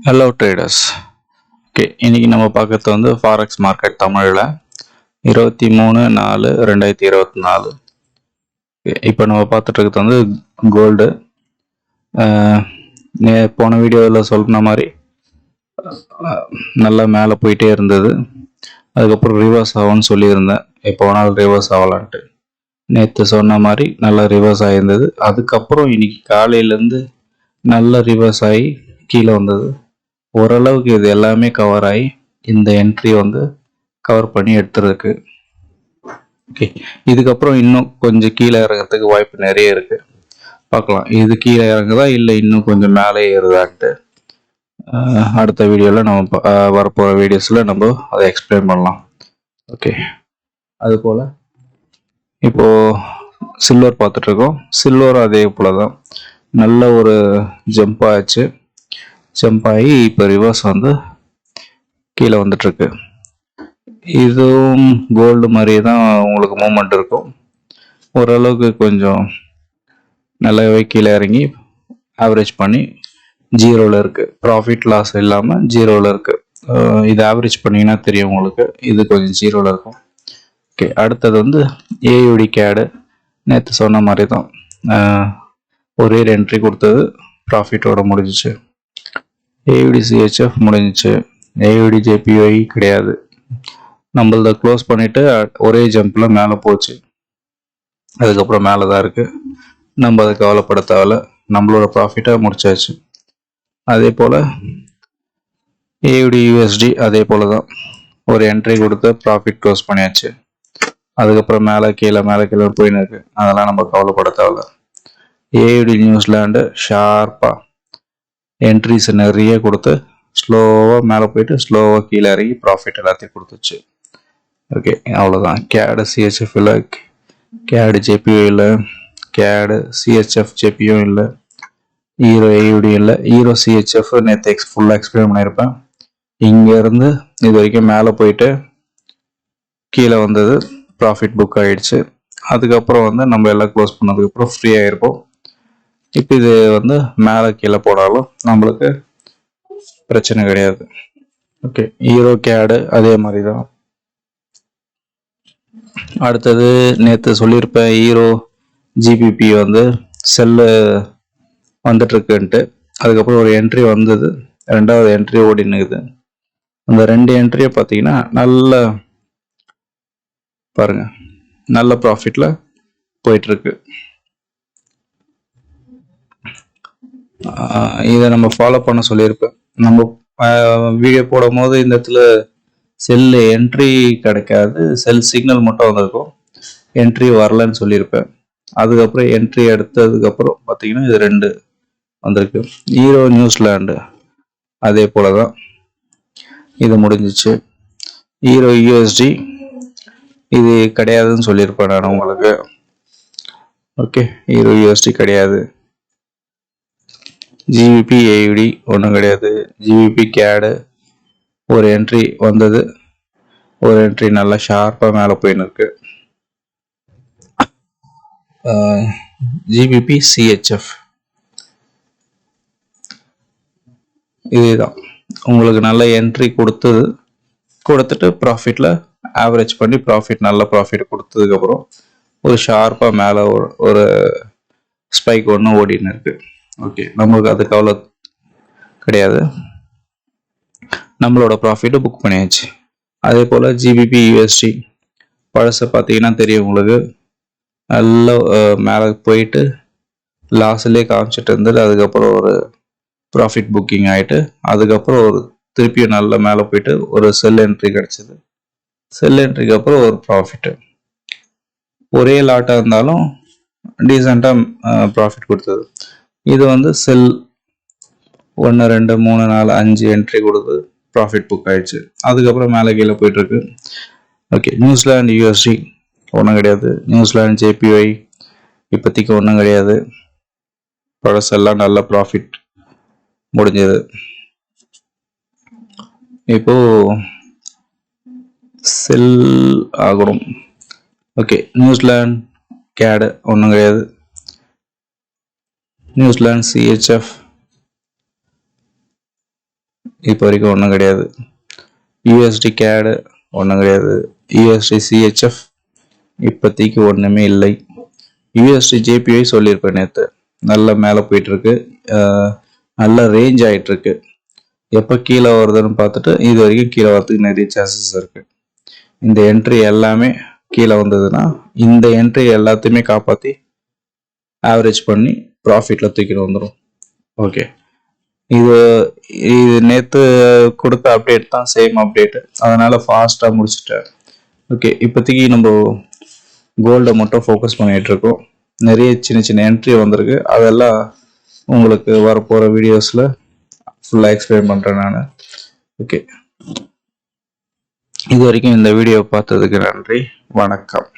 Hello traders. Okay, இன்னைக்கு நம்ம பார்க்கறது வந்து ஃபாரெக்ஸ் மார்க்கெட் தமிழில் 23/4/2024. இப்போ நம்ம பார்த்துட்டு இருக்கிறது வந்து கோல்டு. போன வீடியோவில் சொன்ன மாதிரி நல்லா மேலே போயிட்டே இருந்தது. அதுக்கப்புறம் ரிவர்ஸ் ஆகும்னு சொல்லியிருந்தேன். எப்போ வேணாலும் ரிவர்ஸ் ஆகலான்ட்டு. நேற்று சொன்ன மாதிரி நல்லா ரிவர்ஸ் ஆகியிருந்தது. அதுக்கப்புறம் இன்னைக்கு காலையிலேருந்து நல்லா ரிவர்ஸ் ஆகி கீழே வந்தது. ஓரளவுக்கு இது எல்லாமே கவர் ஆகி இந்த என்ட்ரி வந்து கவர் பண்ணி எடுத்துருக்கு. ஓகே, இதுக்கப்புறம் இன்னும் கொஞ்சம் கீழே இறங்கிறதுக்கு வாய்ப்பு நிறைய இருக்கு. பார்க்கலாம் இது கீழே இறங்குதா இல்லை இன்னும் கொஞ்சம் மேலே ஏறுதான்ட்டு. அடுத்த வீடியோவில் நம்ம வரப்போகிற வீடியோஸில் நம்ம அதை எக்ஸ்பிளைன் பண்ணலாம். ஓகே, அதுபோல் இப்போது சில்வர் பார்த்துட்ருக்கோம். சில்வர் அதே போல் தான் நல்ல ஒரு ஜம்ப் ஆச்சு. ஜம்ப் ஆகி இப்போ ரிவர்ஸ் வந்து கீழே வந்துட்டுருக்கு. இதுவும் கோல்டு மாதிரியே தான் உங்களுக்கு மூமெண்ட் இருக்கும். ஓரளவுக்கு கொஞ்சம் நல்லாவே கீழே இறங்கி ஆவரேஜ் பண்ணி ஜீரோவில் இருக்குது. ப்ராஃபிட் லாஸ் இல்லாமல் ஜீரோவில் இருக்குது. இது ஆவரேஜ் பண்ணிங்கன்னா தெரியும் உங்களுக்கு. இது கொஞ்சம் ஜீரோவில் இருக்கும். ஓகே, அடுத்தது வந்து ஏயுடி கேடு. நேற்று சொன்ன மாதிரி தான் ஒரே என்ட்ரி கொடுத்தது, ப்ராஃபிட்டோட முடிஞ்சிச்சு. ஏயுடி சிஹெச்எஃப் முடிஞ்சிச்சு. ஏயுடி ஜேபிஐ கிடையாது. நம்மளத க்ளோஸ் பண்ணிவிட்டு ஒரே ஜம்பில் மேலே போச்சு. அதுக்கப்புறம் மேலே தான் இருக்குது. நம்ம அதை கவலைப்பட தேவையில்ல. நம்மளோட ப்ராஃபிட்டை முடிச்சாச்சு. அதே போல் ஏயுடி யூஎஸ்டி அதே போல் தான் ஒரு என்ட்ரி கொடுத்து ப்ராஃபிட் க்ளோஸ் பண்ணியாச்சு. அதுக்கப்புறம் மேலே கீழே போயின்னு இருக்கு. அதெல்லாம் நம்ம கவலைப்பட தேவையில்ல. ஏயுடி நியூசிலாண்டு ஷார்ப்பாக என்ட்ரிஸ் நிறைய கொடுத்து ஸ்லோவாக மேலே போயிட்டு ஸ்லோவாக கீழே இறங்கி ப்ராஃபிட் எல்லாத்தையும் கொடுத்துச்சு. ஓகே, அவ்வளோதான். கேடு சிஹெச்எஃப் இல்லை, கேடு ஜேபிஓ இல்லை, கேடு சிஹெச்எஃப் ஜேபியும் இல்லை, ஈரோ ஏயுடி இல்லை. ஈரோ சிஹெச்எஃப் நேற்று ஃபுல்லாக எக்ஸ்பிளைன் பண்ணியிருப்பேன். இங்கேருந்து இது வரைக்கும் மேலே போயிட்டு கீழே வந்தது, ப்ராஃபிட் புக் ஆகிடுச்சு. அதுக்கப்புறம் வந்து நம்ம எல்லாம் க்ளோஸ் பண்ணதுக்கப்புறம் ஃப்ரீ ஆகிருப்போம். இப்போ இது வந்து மேலே கீழே போனாலும் நம்மளுக்கு பிரச்சனை கிடையாது. ஓகே, ஹீரோ கேடு அதே மாதிரி தான். அடுத்தது நேற்று சொல்லியிருப்பேன், ஹீரோ ஜிபிபி வந்து செல்லு வந்துட்டுருக்குன்ட்டு. அதுக்கப்புறம் ஒரு என்ட்ரி வந்தது, ரெண்டாவது என்ட்ரி ஓடினுக்குது. அந்த 2 என்ட்ரியை பார்த்தீங்கன்னா நல்ல பாருங்க, நல்ல ப்ராஃபிட்டில் போயிட்டுருக்கு. இதை நம்ம ஃபாலோ பண்ண சொல்லியிருப்பேன். நம்ம வீடியோ போடும் போது இந்த இடத்துல செல்லு என்ட்ரி கிடைக்காது, செல் சிக்னல் மட்டும் வந்திருக்கும், என்ட்ரி வரலன்னு சொல்லியிருப்பேன். அதுக்கப்புறம் என்ட்ரி எடுத்ததுக்கப்புறம் பார்த்தீங்கன்னா இது 2 வந்திருக்கு. ஹீரோ நியூசிலாண்டு அதே போல தான் இது முடிஞ்சிச்சு. ஹீரோ யூஎஸ்டி இது கிடையாதுன்னு சொல்லியிருப்பேன் நான் உங்களுக்கு. ஓகே, ஹீரோ யூஎஸ்டி கிடையாது. ஜிபிபி ஏயுடி ஒன்றும் கிடையாது. ஜிபிபி கேடு ஒரு என்ட்ரி வந்தது, ஒரு என்ட்ரி நல்லா ஷார்ப்பாக மேலே போயின்னு இருக்கு. ஜிபிபி சிஹெச்எஃப் இதுதான் உங்களுக்கு நல்ல என்ட்ரி கொடுத்துட்டு ப்ராஃபிட்டில் ஆவரேஜ் பண்ணி நல்ல ப்ராஃபிட் கொடுத்ததுக்கப்புறம் ஒரு ஷார்ப்பாக மேலே ஒரு ஸ்பைக் ஒன்று ஓடின்னு இருக்கு. ஓகே, நமக்கு அது கவலை கிடையாது. நம்மளோட ப்ராஃபிட்டை புக் பண்ணியாச்சு. அதே போல் ஜிபிபி யூஎஸ்டி பழசை பார்த்தீங்கன்னா தெரியும் உங்களுக்கு. நல்ல மேலே போயிட்டு லாஸ்ட்லேயே காமிச்சிட்டு இருந்தது. அதுக்கப்புறம் ஒரு ப்ராஃபிட் புக்கிங் ஆகிட்டு அதுக்கப்புறம் ஒரு திருப்பியும் நல்ல மேலே போயிட்டு ஒரு செல் என்ட்ரி கிடச்சிது. செல் என்ட்ரிக்கு அப்புறம் ஒரு ப்ராஃபிட்டு. ஒரே லாட்டாக இருந்தாலும் டீசெண்டாக ப்ராஃபிட் கொடுத்தது. இது வந்து செல் 1 2 3 4 5 என்ட்ரி கொடுத்து ப்ராஃபிட் புக் ஆயிடுச்சு. அதுக்கப்புறம் மேலே கீழே போயிட்டு இருக்கு. ஓகே, நியூசிலாந்து யூஎஸ்டி ஒன்றும் கிடையாது. நியூசிலாந்து ஜேபிஐ இப்போதைக்கு ஒன்றும் கிடையாது. பழசெல்லாம் நல்ல ப்ராஃபிட் முடிஞ்சது. இப்போ செல் ஆகணும். ஓகே, நியூசிலாந்து கேடு ஒன்றும் கிடையாது. நியூசிலாந்து சிஹெச்எஃப் இப்போ வரைக்கும் ஒன்றும் கிடையாது. யூஎஸ்டி கேடு ஒன்றும் கிடையாது. யூஎஸ்டி சிஹெச்எஃப் இப்போதைக்கு ஒன்றுமே இல்லை. யூஎஸ்டி ஜேபிஐ சொல்லியிருப்பேன் நேற்று, நல்லா மேலே போயிட்டுருக்கு, நல்ல ரேஞ்ச் ஆகிட்டுருக்கு. எப்போ கீழே வருதுன்னு பார்த்துட்டு இது வரைக்கும் கீழே வரதுக்கு நிறைய சான்சஸ் இருக்குது. இந்த என்ட்ரி எல்லாமே கீழே வந்ததுன்னா இந்த என்ட்ரி எல்லாத்தையுமே காப்பாற்றி ஆவரேஜ் பண்ணி ப்ராஃபிட்டில் தூக்கிட்டு வந்துடும். ஓகே, இது நேற்று கொடுத்த அப்டேட் தான், சேம் அப்டேட்டு, அதனால் ஃபாஸ்ட்டாக முடிச்சுட்டேன். ஓகே, இப்போதைக்கு நம்ம கோல்டை மட்டும் ஃபோக்கஸ் பண்ணிகிட்ருக்கோம். நிறைய சின்ன சின்ன என்ட்ரி வந்திருக்கு, அதெல்லாம் உங்களுக்கு வரப்போகிற வீடியோஸில் ஃபுல்லாக எக்ஸ்பிளைன் பண்ணுறேன் நான். ஓகே, இது வரைக்கும் இந்த வீடியோ பார்த்ததுக்கு நன்றி, வணக்கம்.